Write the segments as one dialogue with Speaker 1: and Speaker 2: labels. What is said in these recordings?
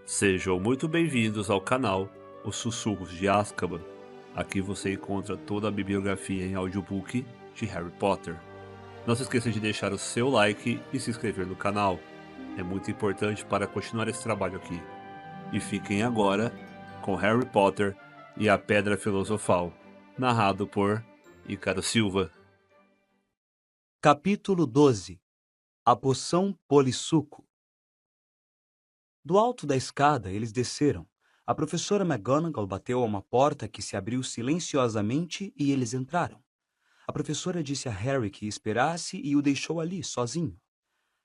Speaker 1: Sejam muito bem-vindos ao canal Os Sussurros de Azkaban. Aqui você encontra toda a bibliografia em audiobook de Harry Potter. Não se esqueça de deixar o seu like e se inscrever no canal. É muito importante para continuar esse trabalho aqui. E fiquem agora com Harry Potter e a Pedra Filosofal, narrado por Ícaro Silva.
Speaker 2: Capítulo 12. A poção polissuco. Do alto da escada, eles desceram. A professora McGonagall bateu a uma porta que se abriu silenciosamente e eles entraram. A professora disse a Harry que esperasse e o deixou ali, sozinho.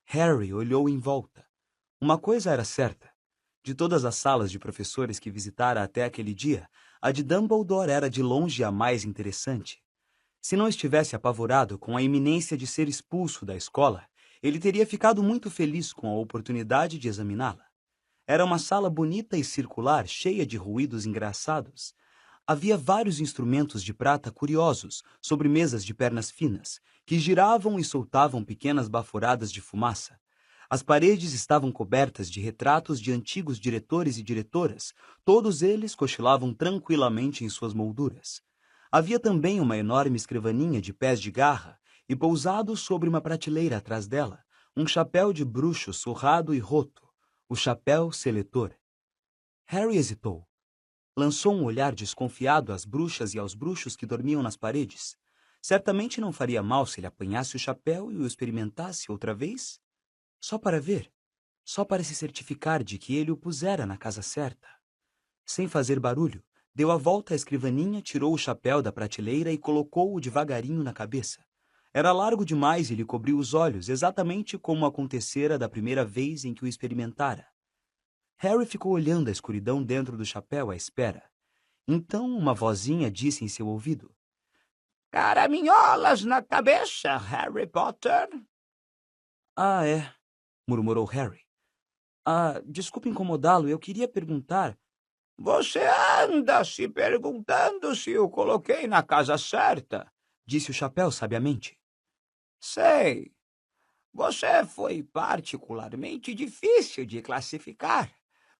Speaker 2: Harry olhou em volta. Uma coisa era certa. De todas as salas de professores que visitara até aquele dia, a de Dumbledore era de longe a mais interessante. Se não estivesse apavorado com a iminência de ser expulso da escola, ele teria ficado muito feliz com a oportunidade de examiná-la. Era uma sala bonita e circular, cheia de ruídos engraçados. Havia vários instrumentos de prata curiosos, sobre mesas de pernas finas, que giravam e soltavam pequenas baforadas de fumaça. As paredes estavam cobertas de retratos de antigos diretores e diretoras, todos eles cochilavam tranquilamente em suas molduras. Havia também uma enorme escrivaninha de pés de garra, e pousado sobre uma prateleira atrás dela, um chapéu de bruxo surrado e roto, o chapéu seletor. Harry hesitou. Lançou um olhar desconfiado às bruxas e aos bruxos que dormiam nas paredes. Certamente não faria mal se ele apanhasse o chapéu e o experimentasse outra vez? Só para ver. Só para se certificar de que ele o pusera na casa certa. Sem fazer barulho, deu a volta à escrivaninha, tirou o chapéu da prateleira e colocou-o devagarinho na cabeça. Era largo demais e lhe cobriu os olhos, exatamente como acontecera da primeira vez em que o experimentara. Harry ficou olhando a escuridão dentro do chapéu à espera. Então uma vozinha disse em seu ouvido:
Speaker 3: Caraminholas na cabeça, Harry Potter.
Speaker 2: Ah, é, murmurou Harry. Ah, desculpe incomodá-lo, eu queria perguntar.
Speaker 3: Você anda se perguntando se eu coloquei na casa certa?
Speaker 2: Disse o chapéu sabiamente.
Speaker 3: Sei. Você foi particularmente difícil de classificar,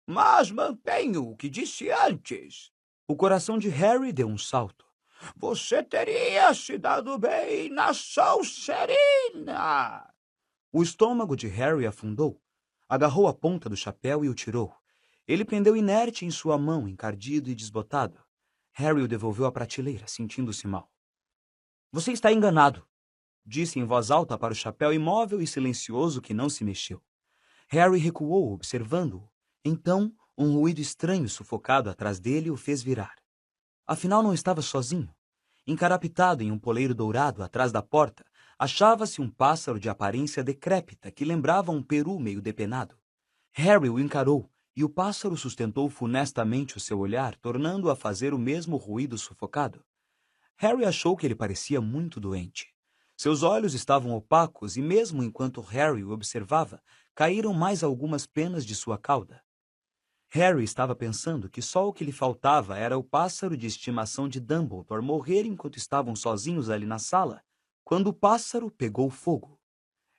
Speaker 3: mas mantenho o que disse antes.
Speaker 2: O coração de Harry deu um salto.
Speaker 3: Você teria se dado bem na Sonserina.
Speaker 2: O estômago de Harry afundou. Agarrou a ponta do chapéu e o tirou. Ele pendeu inerte em sua mão, encardido e desbotado. Harry o devolveu à prateleira, sentindo-se mal. Você está enganado, disse em voz alta para o chapéu imóvel e silencioso que não se mexeu. Harry recuou, observando-o. Então, um ruído estranho sufocado atrás dele o fez virar. Afinal, não estava sozinho. Encarapitado em um poleiro dourado atrás da porta, achava-se um pássaro de aparência decrépita que lembrava um peru meio depenado. Harry o encarou e o pássaro sustentou funestamente o seu olhar, tornando-o a fazer o mesmo ruído sufocado. Harry achou que ele parecia muito doente. Seus olhos estavam opacos e, mesmo enquanto Harry o observava, caíram mais algumas penas de sua cauda. Harry estava pensando que só o que lhe faltava era o pássaro de estimação de Dumbledore morrer enquanto estavam sozinhos ali na sala, quando o pássaro pegou fogo.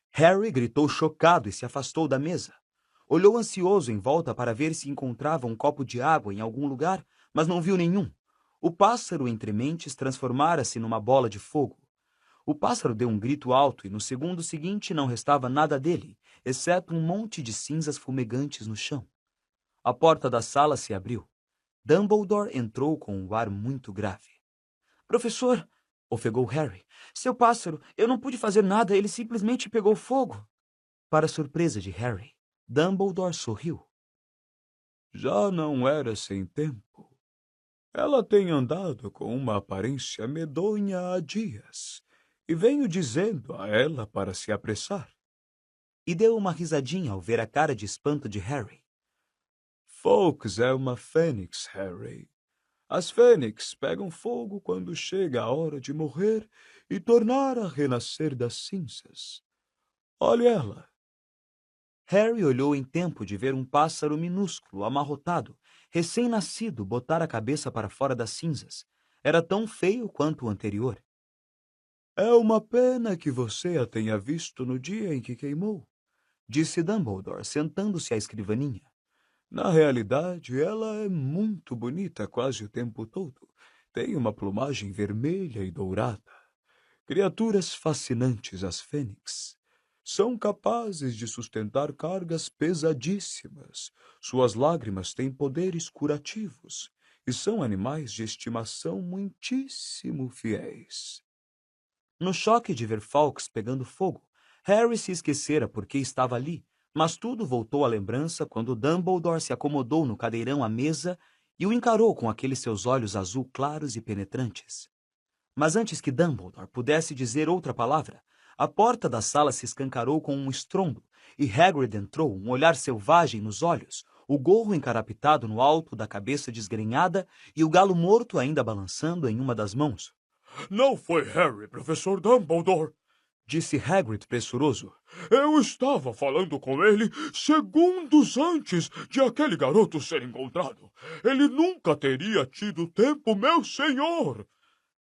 Speaker 2: Harry gritou chocado e se afastou da mesa. Olhou ansioso em volta para ver se encontrava um copo de água em algum lugar, mas não viu nenhum. O pássaro entre mentes transformara-se numa bola de fogo. O pássaro deu um grito alto e no segundo seguinte não restava nada dele, exceto um monte de cinzas fumegantes no chão. A porta da sala se abriu. Dumbledore entrou com um ar muito grave. Professor, ofegou Harry, seu pássaro, eu não pude fazer nada, ele simplesmente pegou fogo. Para surpresa de Harry, Dumbledore sorriu.
Speaker 4: Já não era sem tempo. Ela tem andado com uma aparência medonha há dias, e venho dizendo a ela para se apressar.
Speaker 2: E deu uma risadinha ao ver a cara de espanto de Harry.
Speaker 4: Fawkes é uma fênix, Harry. As fênix pegam fogo quando chega a hora de morrer e tornar a renascer das cinzas. Olhe ela.
Speaker 2: Harry olhou em tempo de ver um pássaro minúsculo, amarrotado, recém-nascido, botar a cabeça para fora das cinzas. Era tão feio quanto o anterior.
Speaker 4: É uma pena que você a tenha visto no dia em que queimou,
Speaker 2: disse Dumbledore, sentando-se à escrivaninha.
Speaker 4: Na realidade, ela é muito bonita quase o tempo todo. Tem uma plumagem vermelha e dourada. Criaturas fascinantes, as fênix. São capazes de sustentar cargas pesadíssimas. Suas lágrimas têm poderes curativos e são animais de estimação muitíssimo fiéis.
Speaker 2: No choque de ver Fawkes pegando fogo, Harry se esquecera por que estava ali, mas tudo voltou à lembrança quando Dumbledore se acomodou no cadeirão à mesa e o encarou com aqueles seus olhos azul claros e penetrantes. Mas antes que Dumbledore pudesse dizer outra palavra, a porta da sala se escancarou com um estrondo e Hagrid entrou, um olhar selvagem nos olhos, o gorro encarapitado no alto da cabeça desgrenhada e o galo morto ainda balançando em uma das mãos.
Speaker 4: Não foi Harry, professor Dumbledore,
Speaker 2: Disse Hagrid pressuroso.
Speaker 4: Eu estava falando com ele segundos antes de aquele garoto ser encontrado. Ele nunca teria tido tempo, meu senhor.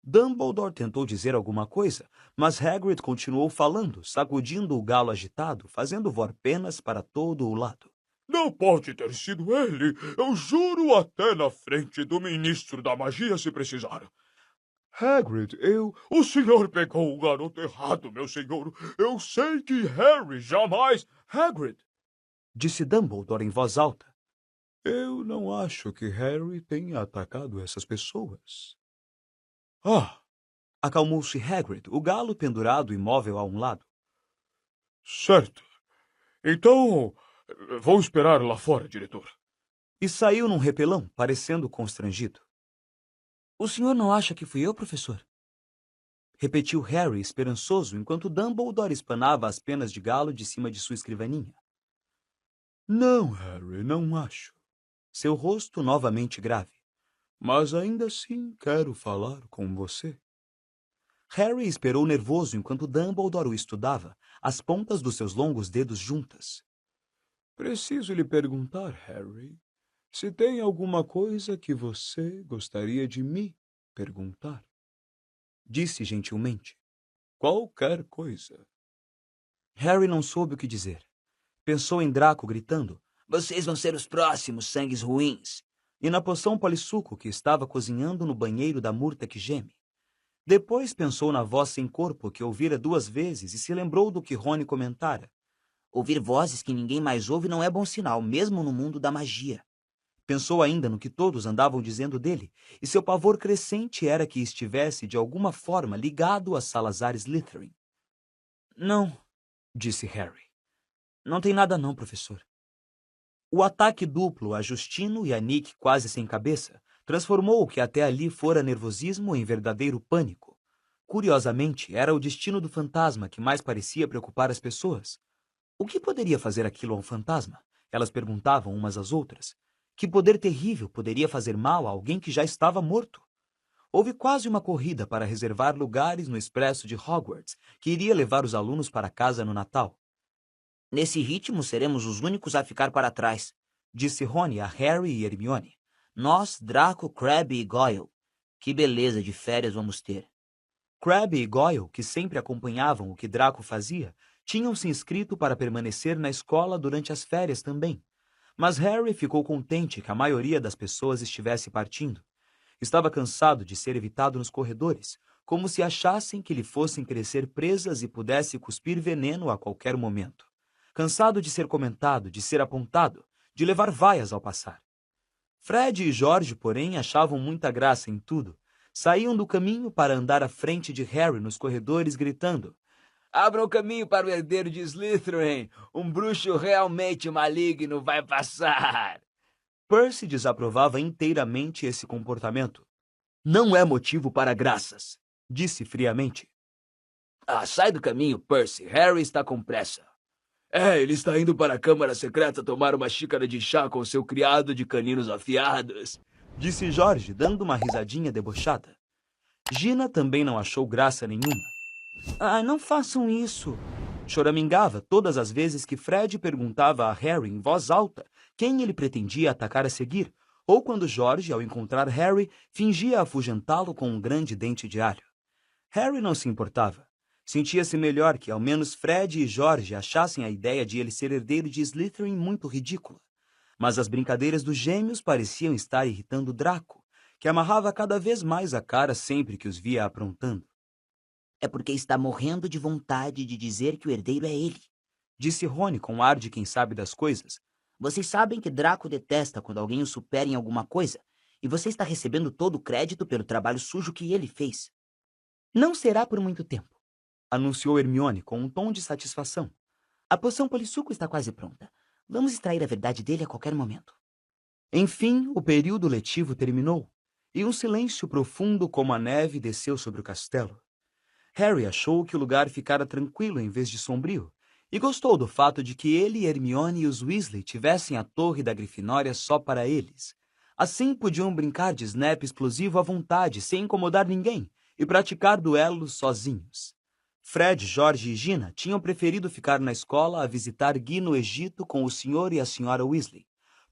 Speaker 2: Dumbledore tentou dizer alguma coisa, mas Hagrid continuou falando, sacudindo o galo agitado, fazendo voar penas para todo o lado.
Speaker 4: Não pode ter sido ele. Eu juro até na frente do ministro da magia se precisar. Hagrid, O senhor pegou o garoto errado, meu senhor. Eu sei que Harry jamais... Hagrid!
Speaker 2: Disse Dumbledore em voz alta.
Speaker 4: Eu não acho que Harry tenha atacado essas pessoas.
Speaker 2: Acalmou-se Hagrid, o galo pendurado imóvel a um lado.
Speaker 4: Certo. Então, vou esperar lá fora, diretor.
Speaker 2: E saiu num repelão, parecendo constrangido. O senhor não acha que fui eu, professor? Repetiu Harry, esperançoso, enquanto Dumbledore espanava as penas de galo de cima de sua escrivaninha.
Speaker 4: Não, Harry, não acho.
Speaker 2: Seu rosto novamente grave.
Speaker 4: Mas ainda assim quero falar com você.
Speaker 2: Harry esperou nervoso enquanto Dumbledore o estudava, as pontas dos seus longos dedos juntas.
Speaker 4: Preciso lhe perguntar, Harry, se tem alguma coisa que você gostaria de me perguntar.
Speaker 2: Disse gentilmente.
Speaker 4: Qualquer coisa.
Speaker 2: Harry não soube o que dizer. Pensou em Draco gritando, "Vocês vão ser os próximos, sangues ruins!" E na poção polissuco que estava cozinhando no banheiro da murta que geme. Depois pensou na voz sem corpo que ouvira 2 vezes e se lembrou do que Rony comentara. Ouvir vozes que ninguém mais ouve não é bom sinal, mesmo no mundo da magia. Pensou ainda no que todos andavam dizendo dele, e seu pavor crescente era que estivesse, de alguma forma, ligado a Salazar Slytherin. Não, disse Harry. Não tem nada não, professor. O ataque duplo a Justino e a Nick quase sem cabeça transformou o que até ali fora nervosismo em verdadeiro pânico. Curiosamente, era o destino do fantasma que mais parecia preocupar as pessoas. O que poderia fazer aquilo a um fantasma? Elas perguntavam umas às outras. Que poder terrível poderia fazer mal a alguém que já estava morto? Houve quase uma corrida para reservar lugares no expresso de Hogwarts, que iria levar os alunos para casa no Natal. Nesse ritmo, seremos os únicos a ficar para trás, disse Rony a Harry e Hermione. Nós, Draco, Crabbe e Goyle. Que beleza de férias vamos ter. Crabbe e Goyle, que sempre acompanhavam o que Draco fazia, tinham se inscrito para permanecer na escola durante as férias também. Mas Harry ficou contente que a maioria das pessoas estivesse partindo. Estava cansado de ser evitado nos corredores, como se achassem que lhe fossem crescer presas e pudesse cuspir veneno a qualquer momento. Cansado de ser comentado, de ser apontado, de levar vaias ao passar. Fred e George, porém, achavam muita graça em tudo. Saíam do caminho para andar à frente de Harry nos corredores, gritando: "Abram caminho para o herdeiro de Slytherin! Um bruxo realmente maligno vai passar!" Percy desaprovava inteiramente esse comportamento. "Não é motivo para graças", disse friamente. Sai do caminho, Percy. Harry está com pressa." Ele está indo para a Câmara Secreta tomar uma xícara de chá com seu criado de caninos afiados, disse George, dando uma risadinha debochada. Gina também não achou graça nenhuma. Não façam isso, choramingava todas as vezes que Fred perguntava a Harry em voz alta quem ele pretendia atacar a seguir, ou quando George, ao encontrar Harry, fingia afugentá-lo com um grande dente de alho. Harry não se importava. Sentia-se melhor que ao menos Fred e George achassem a ideia de ele ser herdeiro de Slytherin muito ridícula. Mas as brincadeiras dos gêmeos pareciam estar irritando Draco, que amarrava cada vez mais a cara sempre que os via aprontando.
Speaker 5: É porque está morrendo de vontade de dizer que o herdeiro é ele.
Speaker 2: Disse Rony com ar de quem sabe das coisas.
Speaker 5: Vocês sabem que Draco detesta quando alguém o supera em alguma coisa, e você está recebendo todo o crédito pelo trabalho sujo que ele fez.
Speaker 6: Não será por muito tempo,
Speaker 2: Anunciou Hermione com um tom de satisfação.
Speaker 6: a poção polissuco está quase pronta. Vamos extrair a verdade dele a qualquer momento.
Speaker 2: Enfim, o período letivo terminou, e um silêncio profundo como a neve desceu sobre o castelo. Harry achou que o lugar ficara tranquilo em vez de sombrio, e gostou do fato de que ele, Hermione e os Weasley tivessem a torre da Grifinória só para eles. Assim podiam brincar de snap explosivo à vontade, sem incomodar ninguém, e praticar duelos sozinhos. Fred, George e Gina tinham preferido ficar na escola a visitar Guy no Egito com o Sr. e a Sra. Weasley.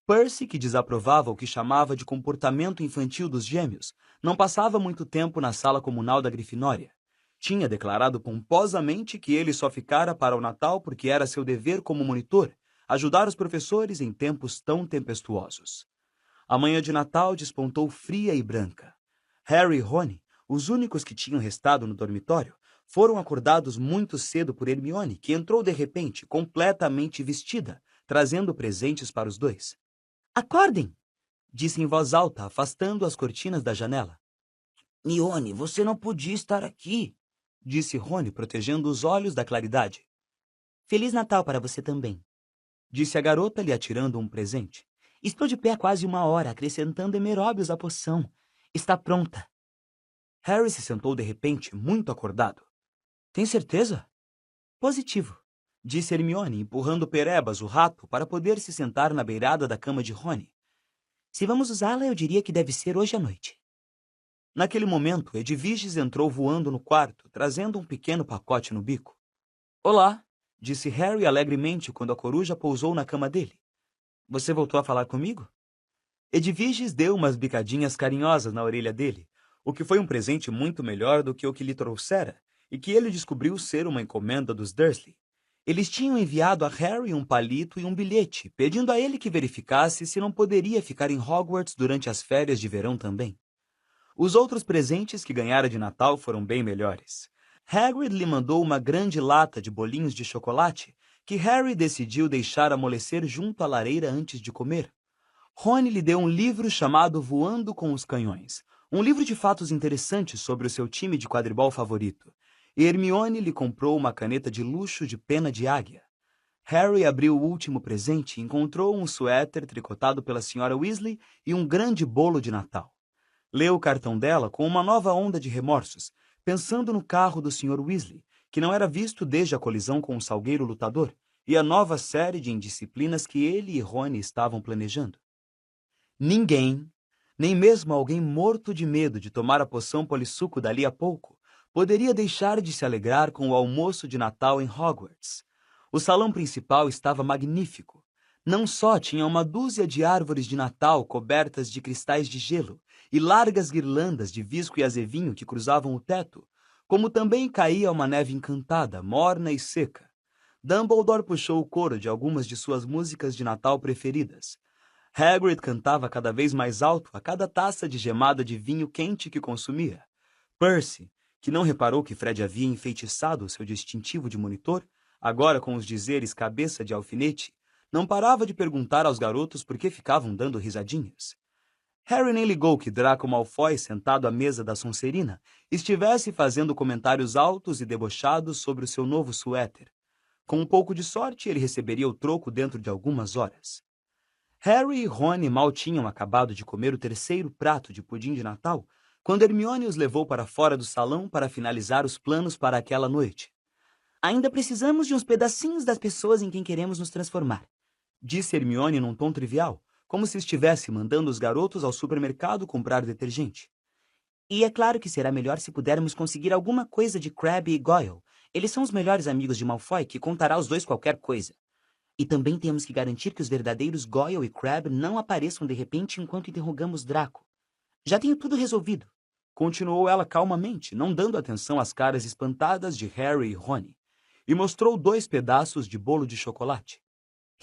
Speaker 2: Percy, que desaprovava o que chamava de comportamento infantil dos gêmeos, não passava muito tempo na sala comunal da Grifinória. Tinha declarado pomposamente que ele só ficara para o Natal porque era seu dever como monitor, ajudar os professores em tempos tão tempestuosos. A manhã de Natal despontou fria e branca. Harry e Rony, os únicos que tinham restado no dormitório, foram acordados muito cedo por Hermione, que entrou de repente, completamente vestida, trazendo presentes para os dois.
Speaker 6: Acordem!
Speaker 2: Disse em voz alta, afastando as cortinas da janela.
Speaker 5: Mione, você não podia estar aqui.
Speaker 2: Disse Rony, protegendo os olhos da claridade.
Speaker 6: Feliz Natal para você também.
Speaker 2: Disse a garota, lhe atirando um presente.
Speaker 6: Estou de pé há quase 1 hora, acrescentando Emeróbios à poção. Está pronta.
Speaker 2: Harry se sentou de repente, muito acordado. Tem certeza?
Speaker 6: Positivo.
Speaker 2: Disse Hermione, empurrando Perebas, o rato, para poder se sentar na beirada da cama de Rony.
Speaker 6: Se vamos usá-la, eu diria que deve ser hoje à noite.
Speaker 2: Naquele momento, Edviges entrou voando no quarto, trazendo um pequeno pacote no bico. Olá, disse Harry alegremente quando a coruja pousou na cama dele. Você voltou a falar comigo? Edviges deu umas bicadinhas carinhosas na orelha dele, o que foi um presente muito melhor do que o que lhe trouxera, e que ele descobriu ser uma encomenda dos Dursley. Eles tinham enviado a Harry um palito e um bilhete, pedindo a ele que verificasse se não poderia ficar em Hogwarts durante as férias de verão também. Os outros presentes que ganhara de Natal foram bem melhores. Hagrid lhe mandou uma grande lata de bolinhos de chocolate, que Harry decidiu deixar amolecer junto à lareira antes de comer. Rony lhe deu um livro chamado Voando com os Canhões, um livro de fatos interessantes sobre o seu time de quadribol favorito. E Hermione lhe comprou uma caneta de luxo de pena de águia. Harry abriu o último presente e encontrou um suéter tricotado pela Sra. Weasley e um grande bolo de Natal. Leu o cartão dela com uma nova onda de remorsos, pensando no carro do Sr. Weasley, que não era visto desde a colisão com o Salgueiro Lutador, e a nova série de indisciplinas que ele e Rony estavam planejando. Ninguém, nem mesmo alguém morto de medo de tomar a poção polissuco dali a pouco, poderia deixar de se alegrar com o almoço de Natal em Hogwarts. O salão principal estava magnífico. Não só tinha uma dúzia de árvores de Natal cobertas de cristais de gelo e largas guirlandas de visco e azevinho que cruzavam o teto, como também caía uma neve encantada, morna e seca. Dumbledore puxou o coro de algumas de suas músicas de Natal preferidas. Hagrid cantava cada vez mais alto a cada taça de gemada de vinho quente que consumia. Percy, que não reparou que Fred havia enfeitiçado o seu distintivo de monitor, agora com os dizeres cabeça de alfinete, não parava de perguntar aos garotos por que ficavam dando risadinhas. Harry nem ligou que Draco Malfoy, sentado à mesa da Sonserina, estivesse fazendo comentários altos e debochados sobre o seu novo suéter. Com um pouco de sorte, ele receberia o troco dentro de algumas horas. Harry e Rony mal tinham acabado de comer o 3º prato de pudim de Natal, quando Hermione os levou para fora do salão para finalizar os planos para aquela noite.
Speaker 6: Ainda precisamos de uns pedacinhos das pessoas em quem queremos nos transformar,
Speaker 2: disse Hermione num tom trivial, como se estivesse mandando os garotos ao supermercado comprar detergente.
Speaker 6: E é claro que será melhor se pudermos conseguir alguma coisa de Crabbe e Goyle. Eles são os melhores amigos de Malfoy, que contará aos dois qualquer coisa. E também temos que garantir que os verdadeiros Goyle e Crabbe não apareçam de repente enquanto interrogamos Draco. Já tenho tudo resolvido, continuou ela calmamente, não dando atenção às caras espantadas de Harry e Rony, e mostrou 2 pedaços de bolo de chocolate.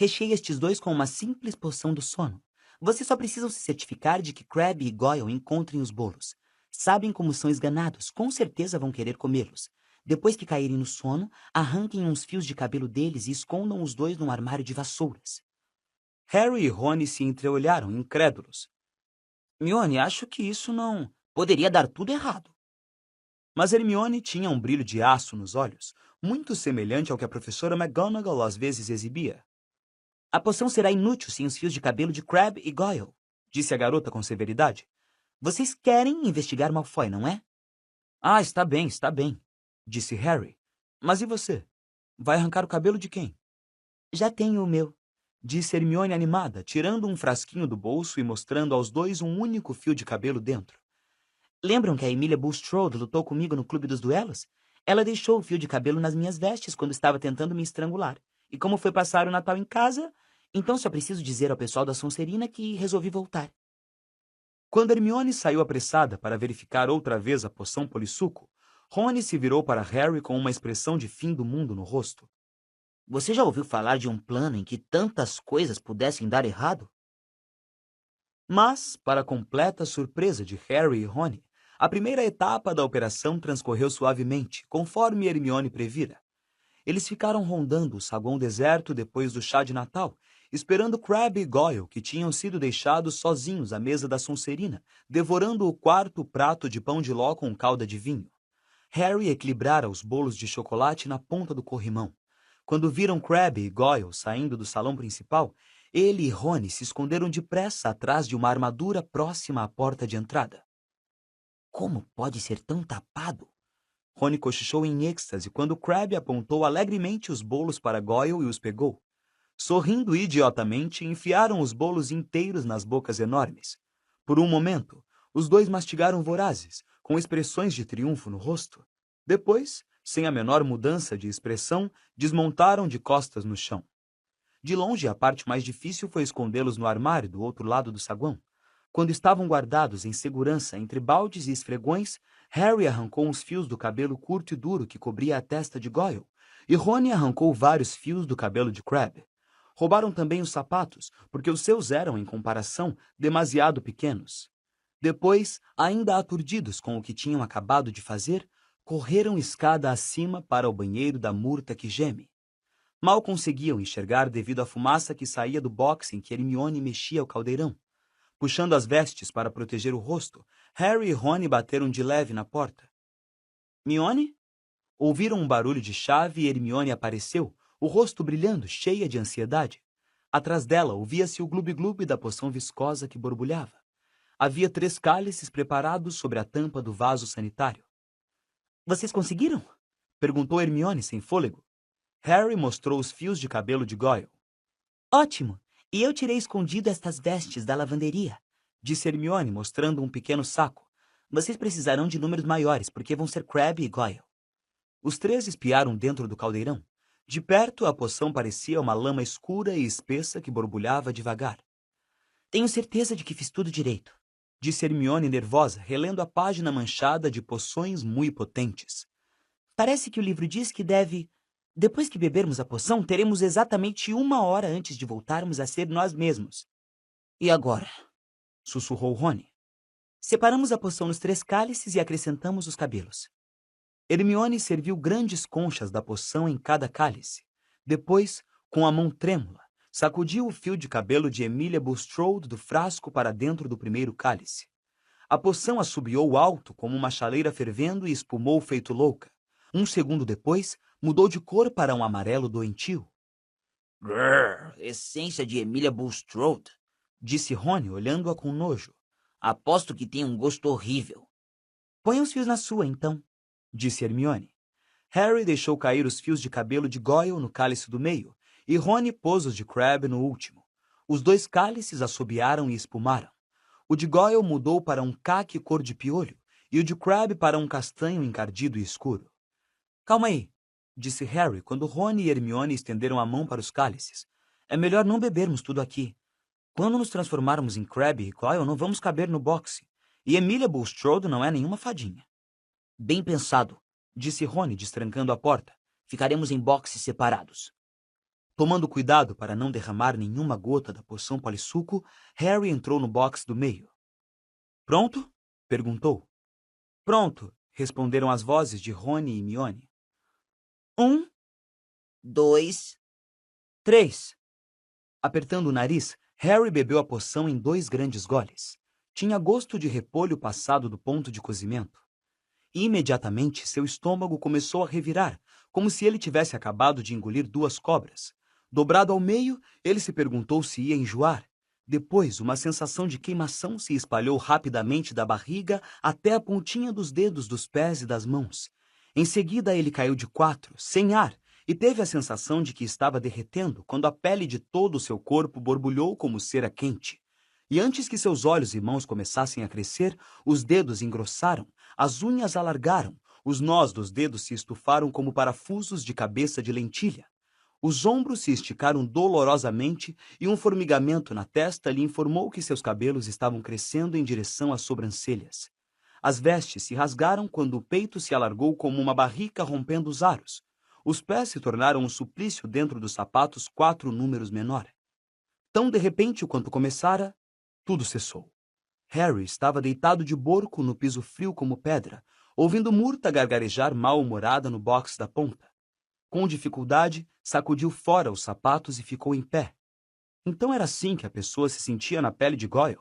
Speaker 6: Recheie estes dois com uma simples poção do sono. Vocês só precisam se certificar de que Crabbe e Goyle encontrem os bolos. Sabem como são esganados, com certeza vão querer comê-los. Depois que caírem no sono, arranquem uns fios de cabelo deles e escondam os dois num armário de vassouras.
Speaker 2: Harry e Rony se entreolharam, incrédulos.
Speaker 6: Hermione, acho que isso não... Poderia dar tudo errado.
Speaker 2: Mas Hermione tinha um brilho de aço nos olhos, muito semelhante ao que a professora McGonagall às vezes exibia.
Speaker 6: A poção será inútil sem os fios de cabelo de Crabbe e Goyle,
Speaker 2: disse a garota com severidade.
Speaker 6: Vocês querem investigar Malfoy, não é?
Speaker 2: Ah, está bem, disse Harry. Mas e você? Vai arrancar o cabelo de quem?
Speaker 6: Já tenho o meu,
Speaker 2: disse Hermione animada, tirando um frasquinho do bolso e mostrando aos dois um único fio de cabelo dentro.
Speaker 6: Lembram que a Emilia Bulstrode lutou comigo no Clube dos Duelos? Ela deixou o fio de cabelo nas minhas vestes quando estava tentando me estrangular. E como foi passar o Natal em casa, então só preciso dizer ao pessoal da Sonserina que resolvi voltar.
Speaker 2: Quando Hermione saiu apressada para verificar outra vez a poção polissuco, Rony se virou para Harry com uma expressão de fim do mundo no rosto.
Speaker 5: Você já ouviu falar de um plano em que tantas coisas pudessem dar errado?
Speaker 2: Mas, para completa surpresa de Harry e Rony, a primeira etapa da operação transcorreu suavemente, conforme Hermione previra. Eles ficaram rondando o saguão deserto depois do chá de Natal, esperando Crabbe e Goyle, que tinham sido deixados sozinhos à mesa da Sonserina, devorando o quarto prato de pão de ló com calda de vinho. Harry equilibrara os bolos de chocolate na ponta do corrimão. Quando viram Crabbe e Goyle saindo do salão principal, ele e Rony se esconderam depressa atrás de uma armadura próxima à porta de entrada.
Speaker 5: Como pode ser tão tapado?
Speaker 2: Rony cochichou em êxtase quando Crabbe apontou alegremente os bolos para Goyle e os pegou. Sorrindo idiotamente, enfiaram os bolos inteiros nas bocas enormes. Por um momento, os dois mastigaram vorazes, com expressões de triunfo no rosto. Depois, sem a menor mudança de expressão, desmontaram de costas no chão. De longe, a parte mais difícil foi escondê-los no armário do outro lado do saguão. Quando estavam guardados em segurança entre baldes e esfregões, Harry arrancou uns fios do cabelo curto e duro que cobria a testa de Goyle, e Rony arrancou vários fios do cabelo de Crabbe. Roubaram também os sapatos, porque os seus eram, em comparação, demasiado pequenos. Depois, ainda aturdidos com o que tinham acabado de fazer, correram escada acima para o banheiro da murta que geme. Mal conseguiam enxergar devido à fumaça que saía do box em que Hermione mexia o caldeirão. Puxando as vestes para proteger o rosto, Harry e Rony bateram de leve na porta. Hermione? Ouviram um barulho de chave e Hermione apareceu, o rosto brilhando, cheia de ansiedade. Atrás dela ouvia-se o glube-glube da poção viscosa que borbulhava. Havia 3 cálices preparados sobre a tampa do vaso sanitário.
Speaker 6: Vocês conseguiram?
Speaker 2: Perguntou Hermione sem fôlego. Harry mostrou os fios de cabelo de Goyle.
Speaker 6: Ótimo! E eu tirei escondido estas vestes da lavanderia,
Speaker 2: disse Hermione, mostrando um pequeno saco.
Speaker 6: Vocês precisarão de números maiores, porque vão ser Crabbe e Goyle.
Speaker 2: Os 3 espiaram dentro do caldeirão. De perto, a poção parecia uma lama escura e espessa que borbulhava devagar.
Speaker 6: Tenho certeza de que fiz tudo direito,
Speaker 2: disse Hermione nervosa, relendo a página manchada de poções muito potentes.
Speaker 6: Parece que o livro diz que depois que bebermos a poção, teremos exatamente 1 hora antes de voltarmos a ser nós mesmos.
Speaker 5: E agora?
Speaker 2: Sussurrou Rony.
Speaker 6: Separamos a poção nos 3 cálices e acrescentamos os cabelos.
Speaker 2: Hermione serviu grandes conchas da poção em cada cálice. Depois, com a mão trêmula, sacudiu o fio de cabelo de Emilia Bulstrode do frasco para dentro do primeiro cálice. A poção assobiou alto como uma chaleira fervendo e espumou feito louca. 1 segundo depois, mudou de cor para um amarelo doentio.
Speaker 5: Grrr, essência de Emilia Bulstrode,
Speaker 2: disse Rony, olhando-a com nojo.
Speaker 5: Aposto que tem um gosto horrível.
Speaker 6: Põe os fios na sua, então,
Speaker 2: disse Hermione. Harry deixou cair os fios de cabelo de Goyle no cálice do meio, e Rony pôs os de Crabbe no último. Os 2 cálices assobiaram e espumaram. O de Goyle mudou para um caque cor de piolho, e o de Crabbe para um castanho encardido e escuro. Calma aí, disse Harry quando Rony e Hermione estenderam a mão para os cálices. É melhor não bebermos tudo aqui. Quando nos transformarmos em Crabbe e Goyle, não vamos caber no boxe. E Emilia Bulstrode não é nenhuma fadinha.
Speaker 5: Bem pensado,
Speaker 2: disse Rony, destrancando a porta.
Speaker 5: Ficaremos em boxes separados.
Speaker 2: Tomando cuidado para não derramar nenhuma gota da poção polissuco, Harry entrou no box do meio. Pronto? Perguntou. Pronto, responderam as vozes de Rony e Hermione.
Speaker 5: 1, 2...
Speaker 2: 3. Apertando o nariz, Harry bebeu a poção em 2 grandes goles. Tinha gosto de repolho passado do ponto de cozimento. E imediatamente seu estômago começou a revirar, como se ele tivesse acabado de engolir 2 cobras. Dobrado ao meio, ele se perguntou se ia enjoar. Depois, uma sensação de queimação se espalhou rapidamente da barriga até a pontinha dos dedos dos pés e das mãos. Em seguida, ele caiu de 4, sem ar, e teve a sensação de que estava derretendo quando a pele de todo o seu corpo borbulhou como cera quente. E antes que seus olhos e mãos começassem a crescer, os dedos engrossaram, as unhas alargaram, os nós dos dedos se estufaram como parafusos de cabeça de lentilha. Os ombros se esticaram dolorosamente e um formigamento na testa lhe informou que seus cabelos estavam crescendo em direção às sobrancelhas. As vestes se rasgaram quando o peito se alargou como uma barrica rompendo os aros. Os pés se tornaram um suplício dentro dos sapatos 4 números menor. Tão de repente quanto começara, tudo cessou. Harry estava deitado de borco no piso frio como pedra, ouvindo Murta gargarejar mal-humorada no box da ponta. Com dificuldade, sacudiu fora os sapatos e ficou em pé. Então era assim que a pessoa se sentia na pele de Goyle.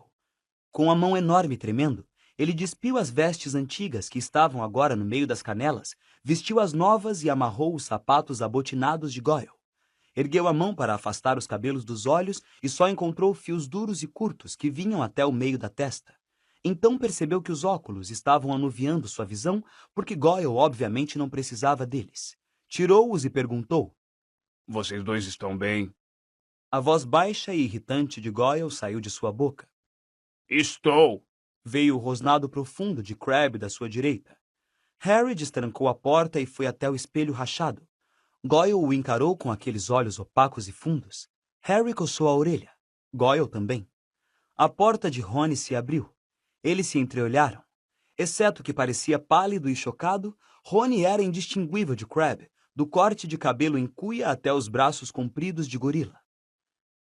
Speaker 2: Com a mão enorme tremendo, ele despiu as vestes antigas que estavam agora no meio das canelas, vestiu as novas e amarrou os sapatos abotinados de Goyle. Ergueu a mão para afastar os cabelos dos olhos e só encontrou fios duros e curtos que vinham até o meio da testa. Então percebeu que os óculos estavam anuviando sua visão, porque Goyle obviamente não precisava deles. Tirou-os e perguntou:
Speaker 3: Vocês dois estão bem?
Speaker 2: A voz baixa e irritante de Goyle saiu de sua boca.
Speaker 3: Estou!
Speaker 2: Veio o rosnado profundo de Crabbe da sua direita. Harry destrancou a porta e foi até o espelho rachado. Goyle o encarou com aqueles olhos opacos e fundos. Harry coçou a orelha. Goyle também. A porta de Rony se abriu. Eles se entreolharam. Exceto que parecia pálido e chocado, Rony era indistinguível de Crabbe, do corte de cabelo em cuia até os braços compridos de gorila.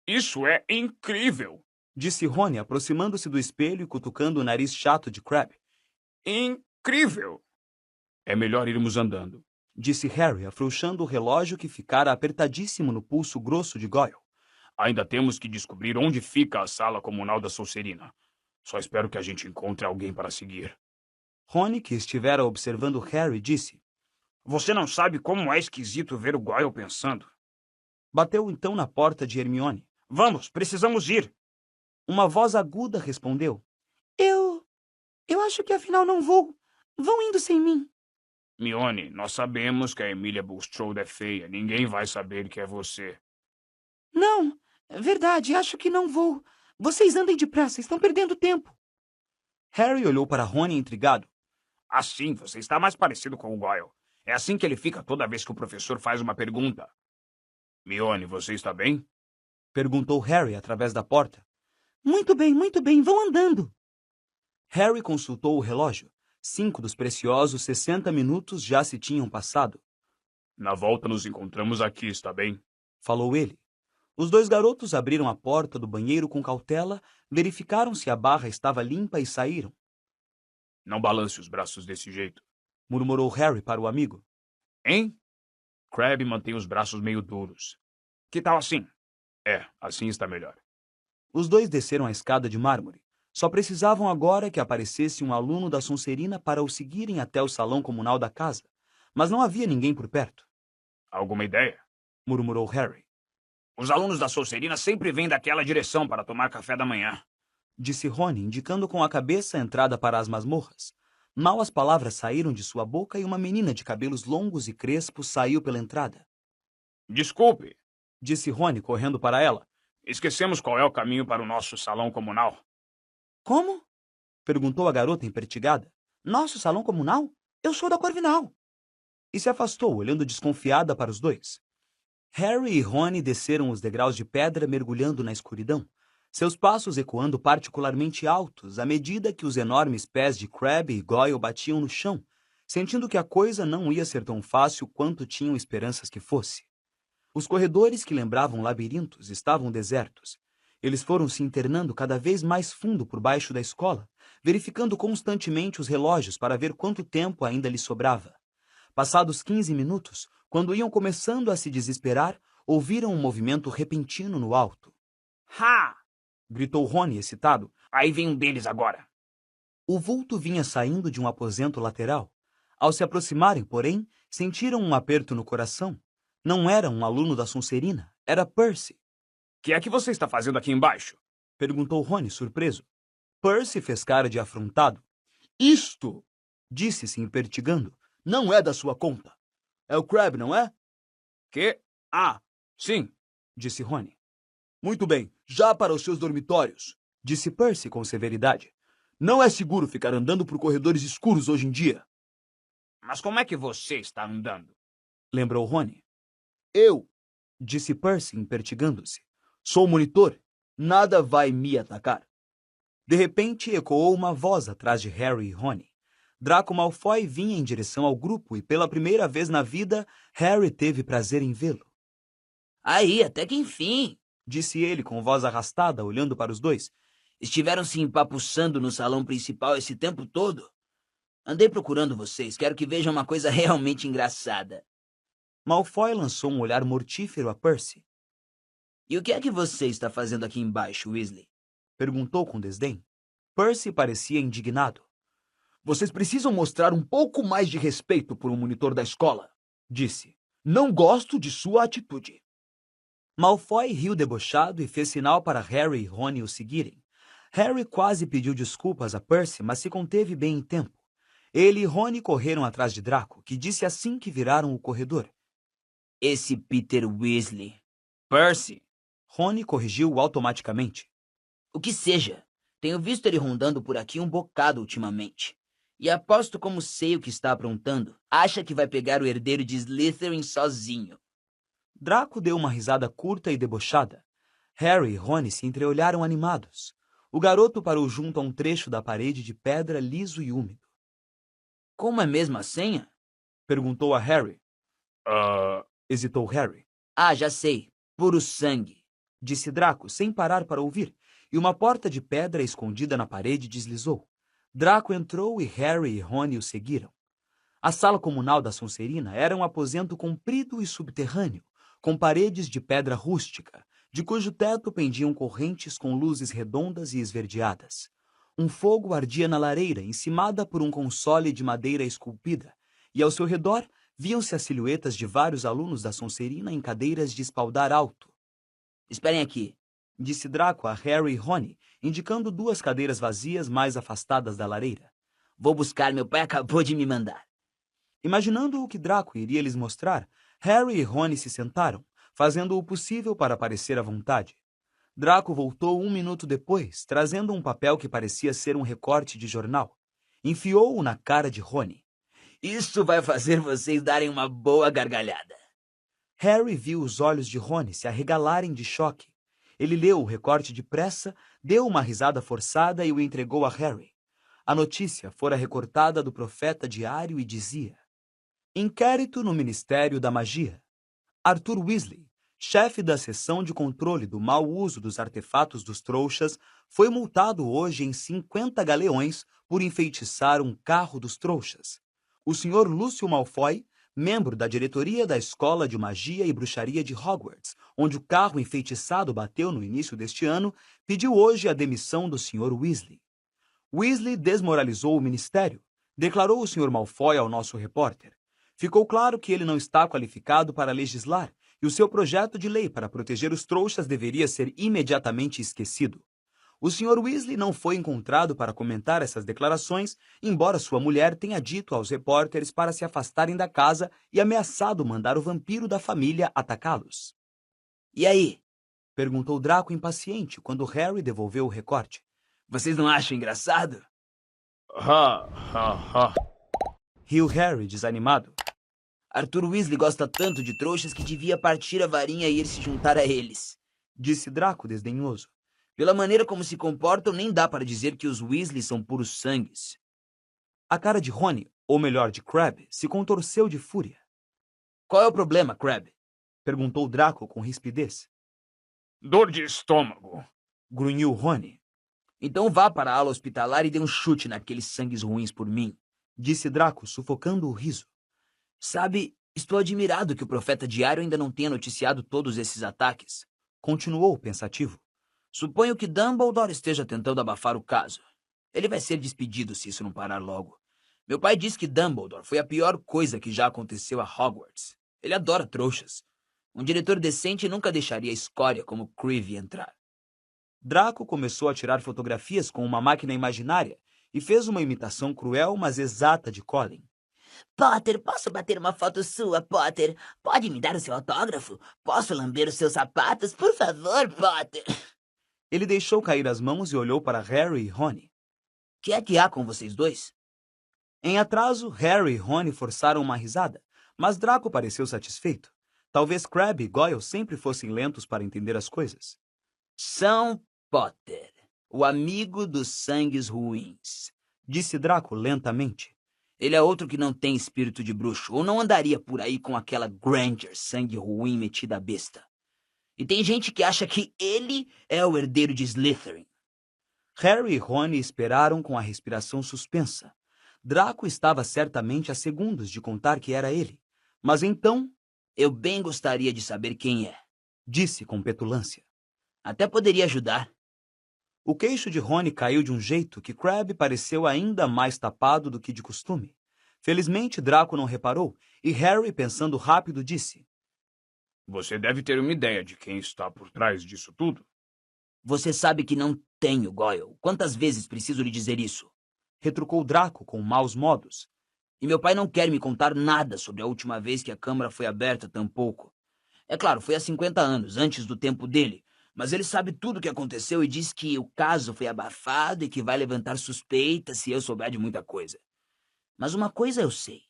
Speaker 3: Isso é incrível!
Speaker 2: Disse Rony, aproximando-se do espelho e cutucando o nariz chato de Crabbe.
Speaker 3: Incrível! É melhor irmos andando,
Speaker 2: disse Harry, afrouxando o relógio que ficara apertadíssimo no pulso grosso de Goyle.
Speaker 3: Ainda temos que descobrir onde fica a sala comunal da Sonserina. Só espero que a gente encontre alguém para seguir.
Speaker 2: Rony, que estivera observando Harry, disse:
Speaker 3: Você não sabe como é esquisito ver o Goyle pensando.
Speaker 2: Bateu então na porta de Hermione.
Speaker 3: Vamos, precisamos ir.
Speaker 2: Uma voz aguda respondeu:
Speaker 6: Eu acho que afinal não vou. Vão indo sem mim.
Speaker 3: Hermione, nós sabemos que a Emília Bulstrode é feia. Ninguém vai saber que é você.
Speaker 6: Não, verdade, acho que não vou. Vocês andem depressa, estão perdendo tempo.
Speaker 2: Harry olhou para Rony intrigado.
Speaker 3: Assim, você está mais parecido com o Goyle. É assim que ele fica toda vez que o professor faz uma pergunta. Hermione, você está bem?
Speaker 2: Perguntou Harry através da porta.
Speaker 6: Muito bem, vão andando.
Speaker 2: Harry consultou o relógio. 5 dos preciosos 60 minutos já se tinham passado.
Speaker 3: Na volta nos encontramos aqui, está bem?
Speaker 2: Falou ele. Os 2 garotos abriram a porta do banheiro com cautela, verificaram se a barra estava limpa e saíram.
Speaker 3: Não balance os braços desse jeito,
Speaker 2: murmurou Harry para o amigo.
Speaker 3: Hein? Crabbe mantém os braços meio duros. Que tal assim? Assim está melhor.
Speaker 2: Os 2 desceram a escada de mármore. Só precisavam agora que aparecesse um aluno da Sonserina para o seguirem até o salão comunal da casa. Mas não havia ninguém por perto.
Speaker 3: Alguma ideia?
Speaker 2: Murmurou Harry.
Speaker 3: Os alunos da Sonserina sempre vêm daquela direção para tomar café da manhã.
Speaker 2: Disse Rony, indicando com a cabeça a entrada para as masmorras. Mal as palavras saíram de sua boca e uma menina de cabelos longos e crespos saiu pela entrada.
Speaker 3: Desculpe,
Speaker 2: disse Rony, correndo para ela.
Speaker 3: Esquecemos qual é o caminho para o nosso salão comunal.
Speaker 6: Como?
Speaker 2: Perguntou a garota empertigada.
Speaker 6: Nosso salão comunal? Eu sou da Corvinal.
Speaker 2: E se afastou, olhando desconfiada para os 2. Harry e Rony desceram os degraus de pedra, mergulhando na escuridão, seus passos ecoando particularmente altos à medida que os enormes pés de Crabbe e Goyle batiam no chão, sentindo que a coisa não ia ser tão fácil quanto tinham esperanças que fosse. Os corredores que lembravam labirintos estavam desertos. Eles foram se internando cada vez mais fundo por baixo da escola, verificando constantemente os relógios para ver quanto tempo ainda lhes sobrava. Passados 15 minutos, quando iam começando a se desesperar, ouviram um movimento repentino no alto.
Speaker 3: Ha!
Speaker 2: Gritou Rony, excitado.
Speaker 3: Aí vem um deles agora.
Speaker 2: O vulto vinha saindo de um aposento lateral. Ao se aproximarem, porém, sentiram um aperto no coração. Não era um aluno da Sonserina, era Percy.
Speaker 3: Que é que você está fazendo aqui embaixo?
Speaker 2: Perguntou Rony, surpreso. Percy fez cara de afrontado. Isto, disse-se impertigando, não é da sua conta. É o Crabbe, não é?
Speaker 3: Que? Ah, sim.
Speaker 2: Disse Rony. Muito bem, já para os seus dormitórios, disse Percy com severidade. Não é seguro ficar andando por corredores escuros hoje em dia.
Speaker 3: Mas como é que você está andando?
Speaker 2: Lembrou Rony. Eu, disse Percy impertigando-se. Sou monitor. Nada vai me atacar. De repente, ecoou uma voz atrás de Harry e Rony. Draco Malfoy vinha em direção ao grupo e, pela primeira vez na vida, Harry teve prazer em vê-lo.
Speaker 5: Aí, até que enfim,
Speaker 2: Disse ele com voz arrastada, olhando para os dois.
Speaker 5: estiveram se empapuçando no salão principal esse tempo todo. Andei procurando vocês, quero que vejam uma coisa realmente engraçada.
Speaker 2: Malfoy lançou um olhar mortífero a Percy.
Speaker 5: E o que é que você está fazendo aqui embaixo, Weasley?
Speaker 2: Perguntou com desdém. Percy parecia indignado. Vocês precisam mostrar um pouco mais de respeito por um monitor da escola, disse. Não gosto de sua atitude. Malfoy riu debochado e fez sinal para Harry e Rony o seguirem. Harry quase pediu desculpas a Percy, mas se conteve bem em tempo. Ele e Rony correram atrás de Draco, que disse assim que viraram o corredor.
Speaker 5: Esse Peter Weasley.
Speaker 3: Percy.
Speaker 2: Rony corrigiu automaticamente.
Speaker 5: O que seja, tenho visto ele rondando por aqui um bocado ultimamente. E aposto como sei o que está aprontando. Acha que vai pegar o herdeiro de Slytherin sozinho.
Speaker 2: Draco deu uma risada curta e debochada. Harry e Rony se entreolharam animados. O garoto parou junto a um trecho da parede de pedra liso e úmido.
Speaker 5: Como é mesmo a senha?
Speaker 2: Perguntou a Harry. Hesitou Harry.
Speaker 5: Ah, já sei. Puro sangue.
Speaker 2: Disse Draco, sem parar para ouvir, e uma porta de pedra escondida na parede deslizou. Draco entrou e Harry e Rony o seguiram. A sala comunal da Sonserina era um aposento comprido e subterrâneo, com paredes de pedra rústica, de cujo teto pendiam correntes com luzes redondas e esverdeadas. Um fogo ardia na lareira, encimada por um console de madeira esculpida, e ao seu redor viam-se as silhuetas de vários alunos da Sonserina em cadeiras de espaldar alto.
Speaker 5: Esperem aqui,
Speaker 2: disse Draco a Harry e Rony, indicando duas cadeiras vazias mais afastadas da lareira.
Speaker 5: Vou buscar, meu pai acabou de me mandar.
Speaker 2: Imaginando o que Draco iria lhes mostrar, Harry e Rony se sentaram, fazendo o possível para parecer à vontade. Draco voltou 1 minuto depois, trazendo um papel que parecia ser um recorte de jornal. Enfiou-o na cara de Rony.
Speaker 5: Isso vai fazer vocês darem uma boa gargalhada.
Speaker 2: Harry viu os olhos de Rony se arregalarem de choque. Ele leu o recorte depressa, deu uma risada forçada e o entregou a Harry. A notícia fora recortada do Profeta Diário e dizia: Inquérito no Ministério da Magia. Arthur Weasley, chefe da seção de controle do mau uso dos artefatos dos trouxas, foi multado hoje em 50 galeões por enfeitiçar um carro dos trouxas. O Sr. Lúcio Malfoy, membro da diretoria da Escola de Magia e Bruxaria de Hogwarts, onde o carro enfeitiçado bateu no início deste ano, pediu hoje a demissão do Sr. Weasley. Weasley desmoralizou o ministério, declarou o Sr. Malfoy ao nosso repórter. Ficou claro que ele não está qualificado para legislar e o seu projeto de lei para proteger os trouxas deveria ser imediatamente esquecido. O Sr. Weasley não foi encontrado para comentar essas declarações, embora sua mulher tenha dito aos repórteres para se afastarem da casa e ameaçado mandar o vampiro da família atacá-los.
Speaker 5: E aí?
Speaker 2: Perguntou Draco impaciente quando Harry devolveu o recorte.
Speaker 5: Vocês não acham engraçado?
Speaker 2: Riu Harry, desanimado.
Speaker 5: Arthur Weasley gosta tanto de trouxas que devia partir a varinha e ir se juntar a eles.
Speaker 2: Disse Draco desdenhoso.
Speaker 5: Pela maneira como se comportam, nem dá para dizer que os Weasley são puros sangues.
Speaker 2: A cara de Rony, ou melhor, de Crabbe, se contorceu de fúria.
Speaker 5: Qual é o problema, Crabbe?
Speaker 2: Perguntou Draco com rispidez.
Speaker 3: Dor de estômago.
Speaker 2: Grunhiu Rony.
Speaker 5: Então vá para a ala hospitalar e dê um chute naqueles sangues ruins por mim.
Speaker 2: Disse Draco, sufocando o riso.
Speaker 5: Sabe, estou admirado que o Profeta Diário ainda não tenha noticiado todos esses ataques.
Speaker 2: Continuou pensativo.
Speaker 5: Suponho que Dumbledore esteja tentando abafar o caso. Ele vai ser despedido se isso não parar logo. Meu pai diz que Dumbledore foi a pior coisa que já aconteceu a Hogwarts. Ele adora trouxas. Um diretor decente nunca deixaria escória como Creevy entrar.
Speaker 2: Draco começou a tirar fotografias com uma máquina imaginária e fez uma imitação cruel, mas exata de Colin.
Speaker 7: Potter, posso bater uma foto sua, Potter? Pode me dar o seu autógrafo? Posso lamber os seus sapatos? Por favor, Potter.
Speaker 2: Ele deixou cair as mãos e olhou para Harry e Rony.
Speaker 5: Que é que há com vocês dois?
Speaker 2: Em atraso, Harry e Rony forçaram uma risada, mas Draco pareceu satisfeito. Talvez Crabbe e Goyle sempre fossem lentos para entender as coisas.
Speaker 5: São Potter, o amigo dos sangues ruins,
Speaker 2: disse Draco lentamente.
Speaker 5: Ele é outro que não tem espírito de bruxo, ou não andaria por aí com aquela Granger sangue ruim metida à besta. E tem gente que acha que ele é o herdeiro de Slytherin.
Speaker 2: Harry e Rony esperaram com a respiração suspensa. Draco estava certamente a segundos de contar que era ele. Mas então...
Speaker 5: Eu bem gostaria de saber quem é,
Speaker 2: disse com petulância.
Speaker 5: Até poderia ajudar.
Speaker 2: O queixo de Rony caiu de um jeito que Crabbe pareceu ainda mais tapado do que de costume. Felizmente, Draco não reparou, e Harry, pensando rápido, disse:
Speaker 3: Você deve ter uma ideia de quem está por trás disso tudo.
Speaker 5: Você sabe que não tenho, Goyle. Quantas vezes preciso lhe dizer isso?
Speaker 2: Retrucou Draco com maus modos.
Speaker 5: E meu pai não quer me contar nada sobre a última vez que a Câmara foi aberta tampouco. É claro, foi há 50 anos, antes do tempo dele. Mas ele sabe tudo o que aconteceu e diz que o caso foi abafado e que vai levantar suspeitas se eu souber de muita coisa. Mas uma coisa eu sei.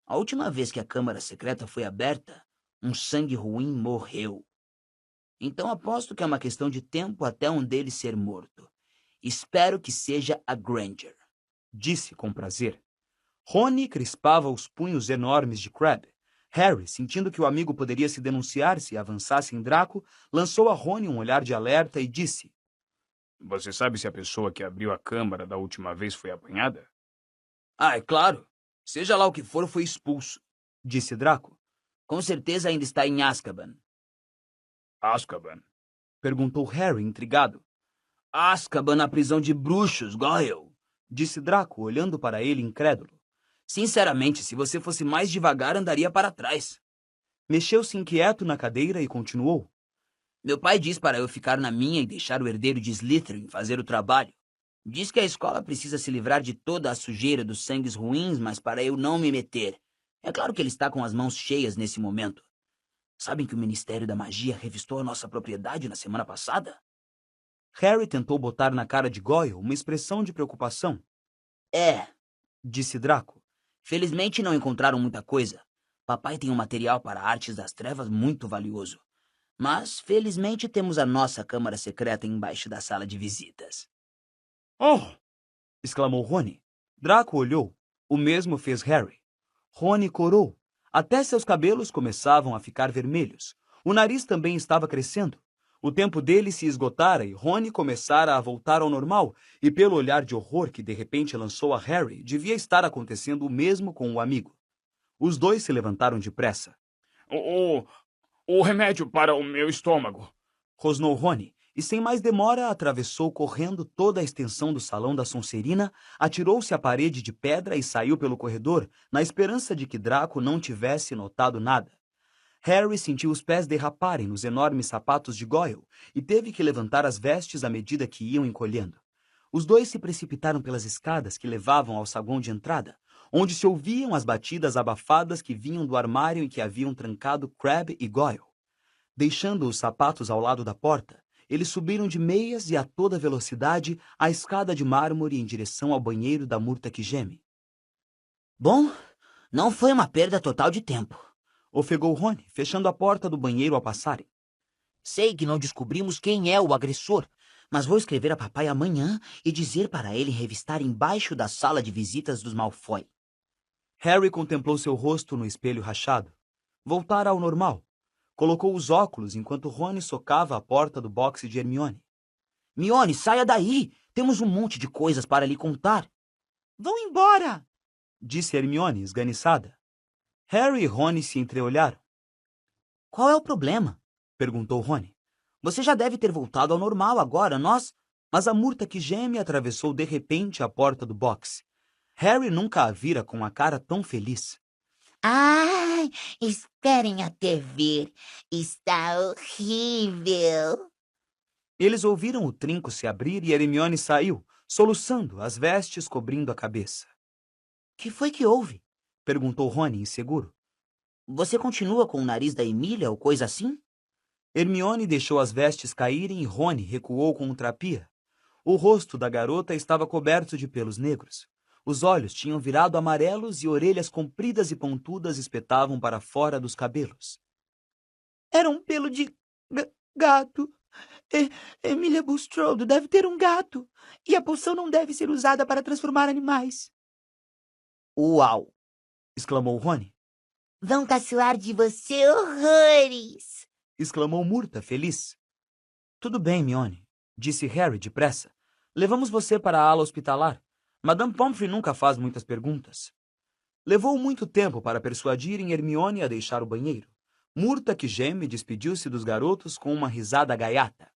Speaker 5: A última vez que a Câmara Secreta foi aberta, um sangue ruim morreu. Então aposto que é uma questão de tempo até um deles ser morto. Espero que seja a Granger.
Speaker 2: Disse com prazer. Rony crispava os punhos enormes de Crabbe. Harry, sentindo que o amigo poderia se denunciar se avançasse em Draco, lançou a Rony um olhar de alerta e disse:
Speaker 3: Você sabe se a pessoa que abriu a câmara da última vez foi apanhada?
Speaker 5: Ah, é claro. Seja lá o que for, foi expulso.
Speaker 2: Disse Draco.
Speaker 5: Com certeza ainda está em Azkaban.
Speaker 3: Azkaban?
Speaker 2: Perguntou Harry, intrigado.
Speaker 5: Azkaban na prisão de bruxos, Goyle.
Speaker 2: Disse Draco, olhando para ele incrédulo.
Speaker 5: Sinceramente, se você fosse mais devagar, andaria para trás.
Speaker 2: Mexeu-se inquieto na cadeira e continuou.
Speaker 5: Meu pai diz para eu ficar na minha e deixar o herdeiro de Slytherin fazer o trabalho. Diz que a escola precisa se livrar de toda a sujeira dos sangues ruins, mas para eu não me meter. É claro que ele está com as mãos cheias nesse momento. Sabem que o Ministério da Magia revistou a nossa propriedade na semana passada?
Speaker 2: Harry tentou botar na cara de Goyle uma expressão de preocupação.
Speaker 5: É,
Speaker 2: disse Draco.
Speaker 5: Felizmente não encontraram muita coisa. Papai tem um material para artes das trevas muito valioso. Mas, felizmente, temos a nossa câmara secreta embaixo da sala de visitas.
Speaker 2: Oh! Exclamou Rony. Draco olhou. O mesmo fez Harry. Rony corou. Até seus cabelos começavam a ficar vermelhos. O nariz também estava crescendo. O tempo dele se esgotara e Rony começara a voltar ao normal, e pelo olhar de horror que de repente lançou a Harry, devia estar acontecendo o mesmo com o amigo. Os dois se levantaram depressa.
Speaker 3: O remédio para o meu estômago,
Speaker 2: rosnou Rony, e sem mais demora atravessou correndo toda a extensão do salão da Sonserina, atirou-se à parede de pedra e saiu pelo corredor, na esperança de que Draco não tivesse notado nada. Harry sentiu os pés derraparem nos enormes sapatos de Goyle e teve que levantar as vestes à medida que iam encolhendo. Os dois se precipitaram pelas escadas que levavam ao saguão de entrada, onde se ouviam as batidas abafadas que vinham do armário em que haviam trancado Crabbe e Goyle. Deixando os sapatos ao lado da porta, eles subiram de meias e a toda velocidade a escada de mármore em direção ao banheiro da Murta que geme.
Speaker 5: Bom, não foi uma perda total de tempo,
Speaker 2: ofegou Rony, fechando a porta do banheiro ao passarem.
Speaker 7: Sei que não descobrimos quem é o agressor, mas vou escrever a papai amanhã e dizer para ele revistar embaixo da sala de visitas dos Malfoy.
Speaker 2: Harry contemplou seu rosto no espelho rachado. Voltara ao normal. colocou os óculos enquanto Rony socava a porta do boxe de Hermione.
Speaker 7: Mione, saia daí! Temos um monte de coisas para lhe contar.
Speaker 6: Vão embora!
Speaker 2: Disse Hermione, esganiçada. Harry e Rony se entreolharam.
Speaker 7: Qual é o problema?
Speaker 2: Perguntou Rony.
Speaker 7: Você já deve ter voltado ao normal agora,
Speaker 2: Mas a murta que geme atravessou de repente a porta do boxe. Harry nunca a vira com a cara tão feliz.
Speaker 8: Ai, esperem até ver. Está horrível.
Speaker 2: Eles ouviram o trinco se abrir e Hermione saiu, soluçando, as vestes cobrindo a cabeça.
Speaker 7: Que foi que houve?
Speaker 2: Perguntou Rony, inseguro.
Speaker 7: Você continua com o nariz da Emília ou coisa assim?
Speaker 2: Hermione deixou as vestes caírem e Rony recuou contra a pia. O rosto da garota estava coberto de pelos negros. Os olhos tinham virado amarelos e orelhas compridas e pontudas espetavam para fora dos cabelos.
Speaker 6: Era um pelo de gato. Emília Bulstrode deve ter um gato. E a poção não deve ser usada para transformar animais.
Speaker 7: Uau!
Speaker 2: Exclamou Rony.
Speaker 8: Vão caçoar de você horrores.
Speaker 2: Exclamou Murta, feliz. Tudo bem, Mione, disse Harry depressa. Levamos você para a ala hospitalar. Madame Pomfrey nunca faz muitas perguntas. Levou muito tempo para persuadirem Hermione a deixar o banheiro. Murta, que geme, despediu-se dos garotos com uma risada gaiata.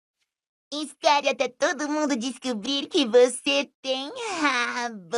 Speaker 8: Espere até todo mundo descobrir que você tem rabo.